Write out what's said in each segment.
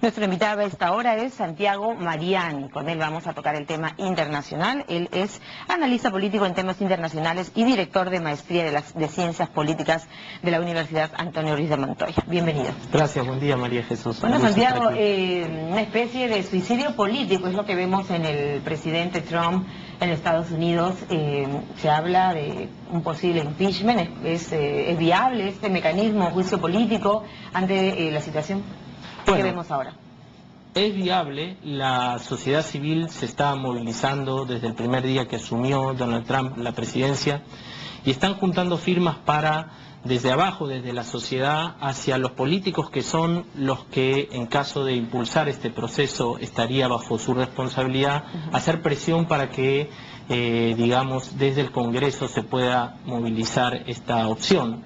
Nuestro invitado a esta hora es Santiago Mariani. Con él vamos a tocar el tema internacional. Él es analista político en temas internacionales y director de maestría de Ciencias Políticas de la Universidad Antonio Ruiz de Montoya. Bienvenido. Gracias, buen día María Jesús. Bueno, Santiago, una especie de suicidio político es lo que vemos en el presidente Trump en Estados Unidos. Se habla de un posible impeachment. ¿Es viable este mecanismo, juicio político ante la situación que vemos ahora? Es viable. La sociedad civil se está movilizando desde el primer día que asumió Donald Trump la presidencia y están juntando firmas para, desde abajo, desde la sociedad, hacia los políticos que son los que, en caso de impulsar este proceso, estaría bajo su responsabilidad, hacer presión para que, digamos, desde el Congreso se pueda movilizar esta opción.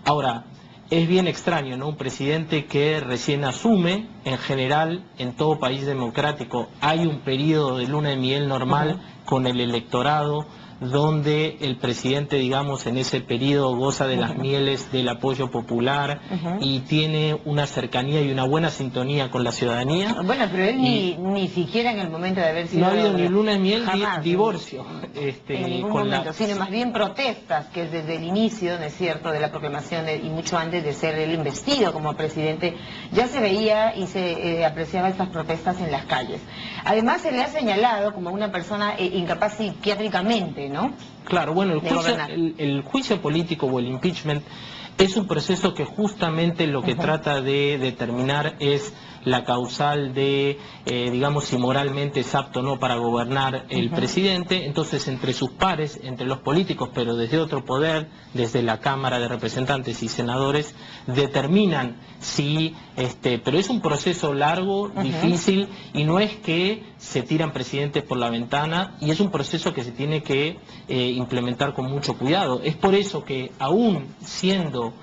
Ahora, es bien extraño, ¿no? Un presidente que recién asume. En general, en todo país democrático hay un periodo de luna de miel normal con el electorado, donde el presidente, digamos, en ese periodo goza de las mieles del apoyo popular y tiene una cercanía y una buena sintonía con la ciudadanía. Bueno, pero él ni siquiera en el momento de haber sido... No ha habido ni luna de miel ni divorcio. En ningún momento, sino más bien protestas, que desde el inicio, ¿no es cierto?, de la proclamación y mucho antes de ser él investido como presidente, ya se veía y se apreciaba estas protestas en las calles. Además, se le ha señalado como una persona incapaz psiquiátricamente, ¿no? Claro, bueno, el juicio político o el impeachment es un proceso que justamente lo que trata de determinar es la causal de, digamos, si moralmente es apto o no para gobernar el presidente. Entonces, entre sus pares, entre los políticos, pero desde otro poder, desde la Cámara de Representantes y Senadores, determinan si, pero es un proceso largo, difícil, y no es que se tiran presidentes por la ventana, y es un proceso que se tiene que implementar con mucho cuidado. Es por eso que, aún siendo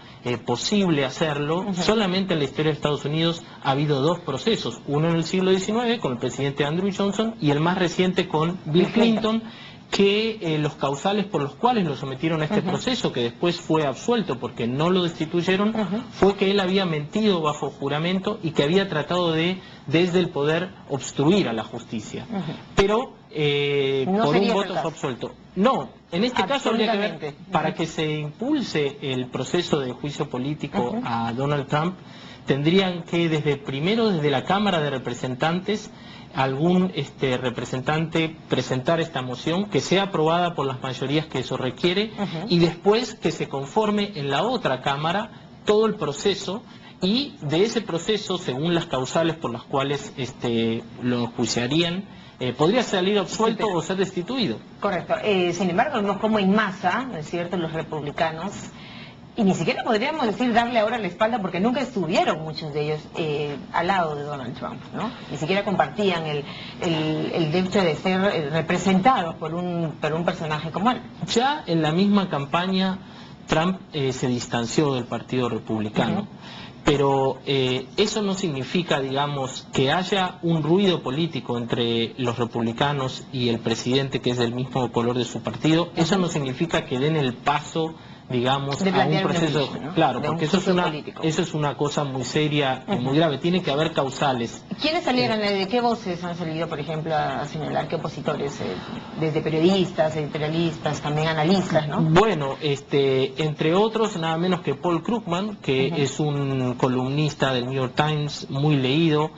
posible hacerlo, solamente en la historia de Estados Unidos ha habido dos procesos, uno en el siglo XIX con el presidente Andrew Johnson y el más reciente con Bill Clinton, que los causales por los cuales lo sometieron a este proceso, que después fue absuelto porque no lo destituyeron, fue que él había mentido bajo juramento y que había tratado de, desde el poder, obstruir a la justicia. Pero no por un voto fue absuelto. No, en este caso habría que ver, para que se impulse el proceso de juicio político a Donald Trump, tendrían que desde la Cámara de Representantes algún representante presentar esta moción, que sea aprobada por las mayorías que eso requiere, y después que se conforme en la otra Cámara todo el proceso, y de ese proceso, según las causales por las cuales lo enjuiciarían, podría salir absuelto o ser destituido. Correcto. Sin embargo, vemos como en masa, ¿no es cierto?, los republicanos, y ni siquiera podríamos decir darle ahora la espalda, porque nunca estuvieron muchos de ellos al lado de Donald Trump, ¿no? Ni siquiera compartían el derecho de ser representados por un personaje como él. Ya en la misma campaña, Trump se distanció del Partido Republicano. Pero eso no significa, digamos, que haya un ruido político entre los republicanos y el presidente, que es del mismo color de su partido. Eso no significa que den el paso, digamos, a un proceso, ¿no? Claro, porque eso es una cosa muy seria y muy grave. Tiene que haber causales. ¿Quiénes salieron? ¿De qué voces han salido, por ejemplo, a señalar? ¿Qué opositores? Desde periodistas, editorialistas, también analistas, ¿no? Bueno, entre otros, nada menos que Paul Krugman, que es un columnista del New York Times muy leído.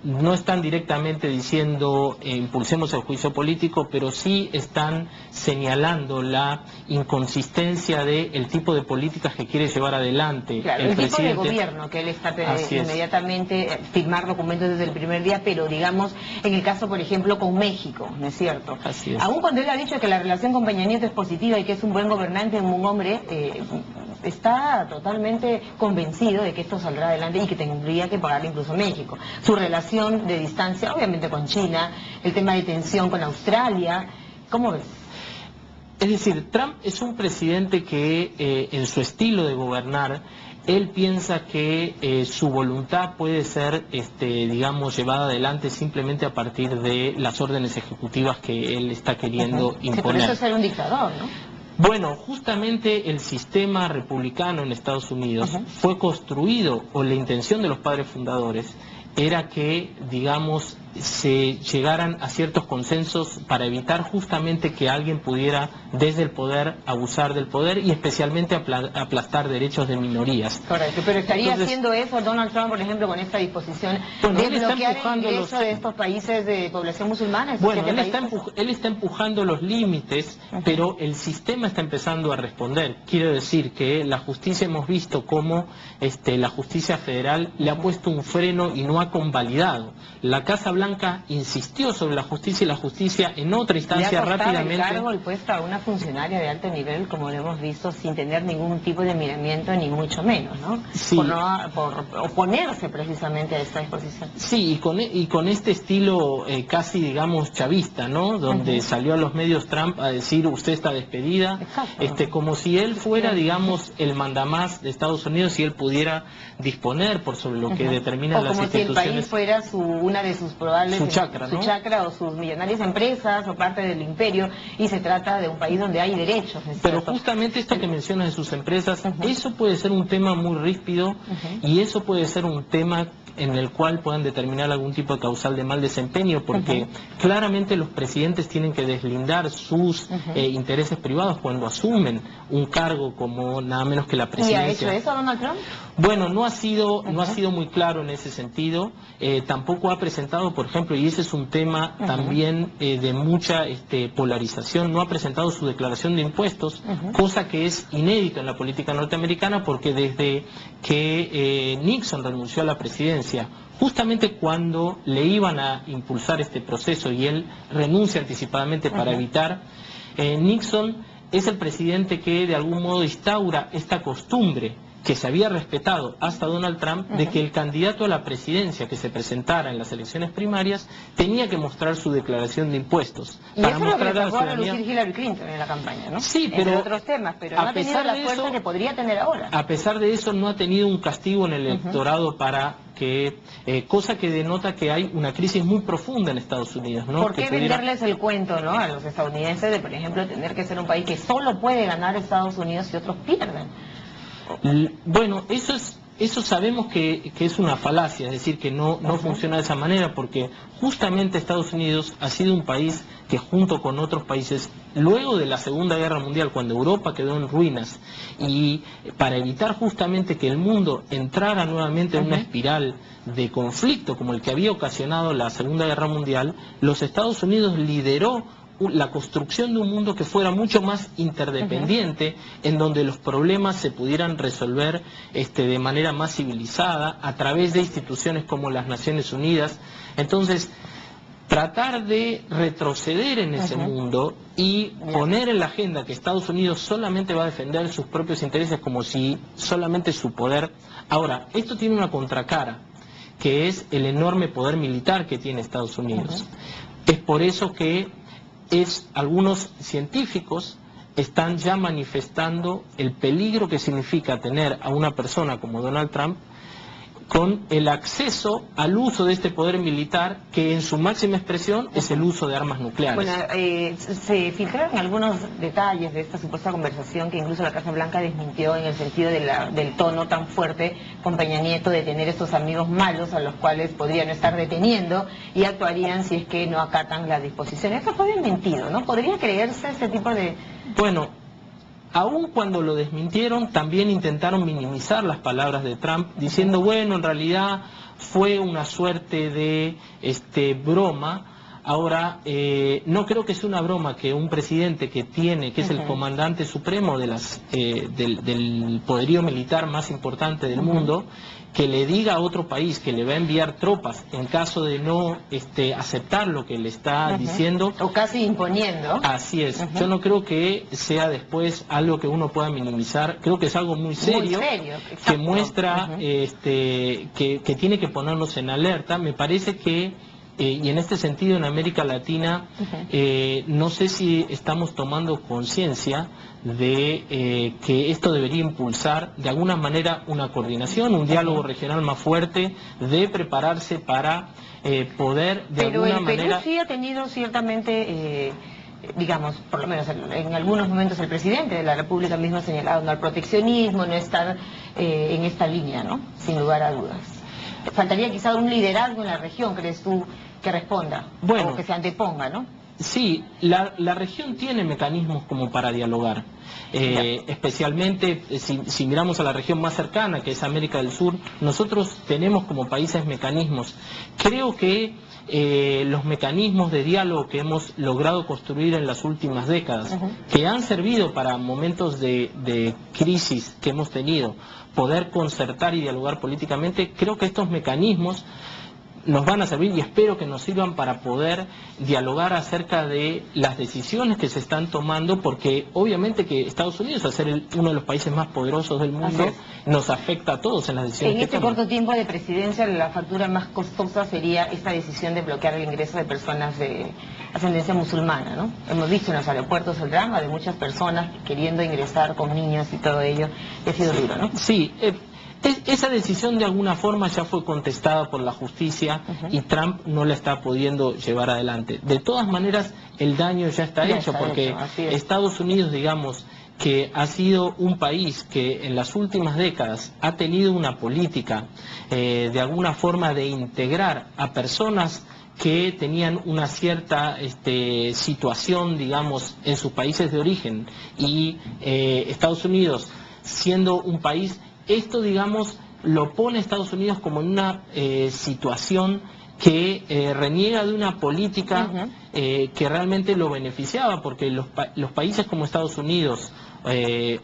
No están directamente diciendo impulsemos el juicio político, pero sí están señalando la inconsistencia del tipo de políticas que quiere llevar adelante el tipo de gobierno que él está inmediatamente firmar documentos desde el primer día, pero digamos en el caso, por ejemplo, con México, ¿no es cierto? Así es. Aún cuando él ha dicho que la relación con Peña Nieto es positiva y que es un buen gobernante, un hombre, está totalmente convencido de que esto saldrá adelante y que tendría que pagar incluso México. Su relación de distancia, obviamente con China, el tema de tensión con Australia, ¿cómo ves? Es decir, Trump es un presidente que en su estilo de gobernar, él piensa que su voluntad puede ser, digamos, llevada adelante simplemente a partir de las órdenes ejecutivas que él está queriendo imponer. Por eso es ser un dictador, ¿no? Bueno, justamente el sistema republicano en Estados Unidos fue construido, o la intención de los padres fundadores, era que, digamos, se llegaran a ciertos consensos para evitar justamente que alguien pudiera desde el poder abusar del poder y especialmente aplastar derechos de minorías. Correcto, pero ¿estaría haciendo eso Donald Trump, por ejemplo, con esta disposición de bloquear el ingreso de estos países de población musulmana? Bueno, él está empujando los límites, pero el sistema está empezando a responder. Quiero decir que la justicia, hemos visto cómo la justicia federal le ha puesto un freno y no ha convalidado. La Casa Blanca insistió sobre la justicia y la justicia en otra instancia rápidamente... el cargo y puesto a una funcionaria de alto nivel, como lo hemos visto, sin tener ningún tipo de miramiento, ni mucho menos, ¿no? Sí. Por oponerse precisamente a esta disposición. Sí, y con este estilo casi, digamos, chavista, ¿no? Donde salió a los medios Trump a decir, usted está despedida, como si él fuera, digamos, el mandamás de Estados Unidos y él pudiera disponer por sobre lo que determinan las instituciones. O como si el país fuera una de sus probables... Su chacra, ¿no? Su chacra o sus millonarias empresas o parte del imperio, y se trata de un país donde hay derechos. Pero justamente esto que mencionas de sus empresas, eso puede ser un tema muy ríspido y eso puede ser un tema en el cual puedan determinar algún tipo de causal de mal desempeño, porque claramente los presidentes tienen que deslindar sus intereses privados cuando asumen un cargo como nada menos que la presidencia. ¿Y ha hecho eso Donald Trump? Bueno, no ha sido muy claro en ese sentido. Tampoco ha presentado, por ejemplo, y ese es un tema también de mucha polarización, no ha presentado su declaración de impuestos, cosa que es inédito en la política norteamericana, porque desde que Nixon renunció a la presidencia, justamente cuando le iban a impulsar este proceso y él renuncia anticipadamente para evitar, Nixon es el presidente que de algún modo instaura esta costumbre que se había respetado hasta Donald Trump, de que el candidato a la presidencia que se presentara en las elecciones primarias tenía que mostrar su declaración de impuestos. Y para eso mostrar lo que sacó a relucir Hillary Clinton en la campaña, ¿no? Sí, pero... Entre otros temas, pero no ha tenido la fuerza que podría tener ahora. A pesar de eso, no ha tenido un castigo en el electorado para que... cosa que denota que hay una crisis muy profunda en Estados Unidos, ¿no? ¿Por qué venderles el cuento, ¿no?, a los estadounidenses de, por ejemplo, tener que ser un país que solo puede ganar Estados Unidos y otros pierden? Bueno, eso sabemos que es una falacia, es decir, que no funciona de esa manera, porque justamente Estados Unidos ha sido un país que junto con otros países, luego de la Segunda Guerra Mundial, cuando Europa quedó en ruinas, y para evitar justamente que el mundo entrara nuevamente en una espiral de conflicto como el que había ocasionado la Segunda Guerra Mundial, los Estados Unidos lideró la construcción de un mundo que fuera mucho más interdependiente, en donde los problemas se pudieran resolver de manera más civilizada a través de instituciones como las Naciones Unidas. Entonces, tratar de retroceder en ese mundo y poner en la agenda que Estados Unidos solamente va a defender sus propios intereses como si solamente su poder... Ahora, esto tiene una contracara, que es el enorme poder militar que tiene Estados Unidos. Es por eso que algunos científicos están ya manifestando el peligro que significa tener a una persona como Donald Trump con el acceso al uso de este poder militar, que en su máxima expresión es el uso de armas nucleares. Bueno, se filtraron algunos detalles de esta supuesta conversación que incluso la Casa Blanca desmintió, en el sentido del tono tan fuerte con Peña Nieto, de tener estos amigos malos a los cuales podrían estar deteniendo y actuarían si es que no acatan la disposición. Esto fue desmentido, ¿no? ¿Podría creerse este tipo de...? Bueno, aún cuando lo desmintieron, también intentaron minimizar las palabras de Trump, diciendo, bueno, en realidad fue una suerte de broma. Ahora, no creo que sea una broma que un presidente que es el comandante supremo de del poderío militar más importante del mundo, que le diga a otro país que le va a enviar tropas en caso de no aceptar lo que le está diciendo. O casi imponiendo. Así es. Yo no creo que sea después algo que uno pueda minimizar. Creo que es algo muy serio que muestra que tiene que ponernos en alerta. Me parece que y en este sentido en América Latina no sé si estamos tomando conciencia de que esto debería impulsar de alguna manera una coordinación, un diálogo regional más fuerte, de prepararse para poder de alguna manera... Pero el Perú sí ha tenido ciertamente... digamos, por lo menos en algunos momentos el presidente de la República mismo ha señalado, ¿no?, al proteccionismo, no estar en esta línea, ¿no?, sin lugar a dudas. Faltaría quizá un liderazgo en la región, ¿crees tú, que responda? Bueno, o que se anteponga, ¿no? Sí, la región tiene mecanismos como para dialogar, especialmente si miramos a la región más cercana, que es América del Sur, nosotros tenemos como países mecanismos. Creo que los mecanismos de diálogo que hemos logrado construir en las últimas décadas, que han servido para momentos de crisis que hemos tenido, poder concertar y dialogar políticamente, creo que estos mecanismos nos van a servir y espero que nos sirvan para poder dialogar acerca de las decisiones que se están tomando, porque obviamente que Estados Unidos, al ser uno de los países más poderosos del mundo, nos afecta a todos en las decisiones en que este toman. corto tiempo de presidencia, la factura más costosa sería esta decisión de bloquear el ingreso de personas de ascendencia musulmana, ¿no? Hemos visto en los aeropuertos el drama de muchas personas queriendo ingresar con niños y todo ello, y ha sido duro, ¿no? Sí, esa decisión de alguna forma ya fue contestada por la justicia y Trump no la está pudiendo llevar adelante. De todas maneras, el daño ya está hecho porque Estados Unidos, digamos, que ha sido un país que en las últimas décadas ha tenido una política de alguna forma de integrar a personas que tenían una cierta situación, digamos, en sus países de origen, y Estados Unidos, siendo un país, esto, digamos, lo pone a Estados Unidos como en una situación que reniega de una política que realmente lo beneficiaba, porque los países como Estados Unidos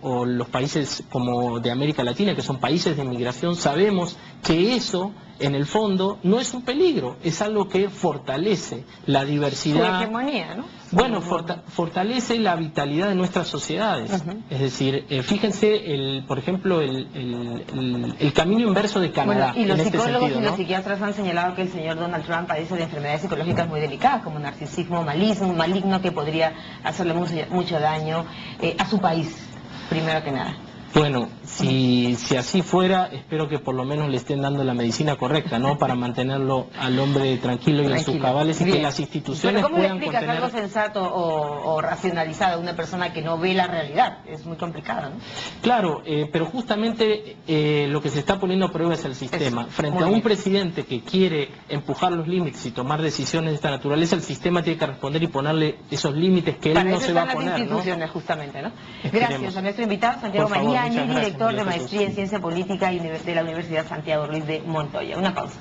o los países como de América Latina, que son países de inmigración, sabemos que eso, en el fondo, no es un peligro, es algo que fortalece la diversidad. Su hegemonía, ¿no? Bueno, fortalece la vitalidad de nuestras sociedades. Es decir, fíjense, por ejemplo, el camino inverso de Canadá. Bueno, y los en psicólogos este sentido, y los ¿no? psiquiatras han señalado que el señor Donald Trump padece de enfermedades psicológicas muy delicadas, como narcisismo maligno que podría hacerle mucho daño a su país, primero que nada. Bueno, si así fuera, espero que por lo menos le estén dando la medicina correcta, ¿no? Para mantenerlo al hombre tranquilo y en sus cabales, y que las instituciones ¿Cómo puedan le explicas contener... algo sensato o racionalizado a una persona que no ve la realidad? Es muy complicado, ¿no? Claro, pero justamente lo que se está poniendo a prueba es el sistema. Frente a un presidente que quiere empujar los límites y tomar decisiones de esta naturaleza, el sistema tiene que responder y ponerle esos límites que él no se va a poner, ¿no? Para eso están las instituciones, justamente, ¿no? Esperemos. Gracias a nuestro invitado, Santiago Por favor, Mañani, muchas gracias, director de María Jesús. Maestría en Ciencia Política de la Universidad Santiago Ruiz de Montoya. Una pausa.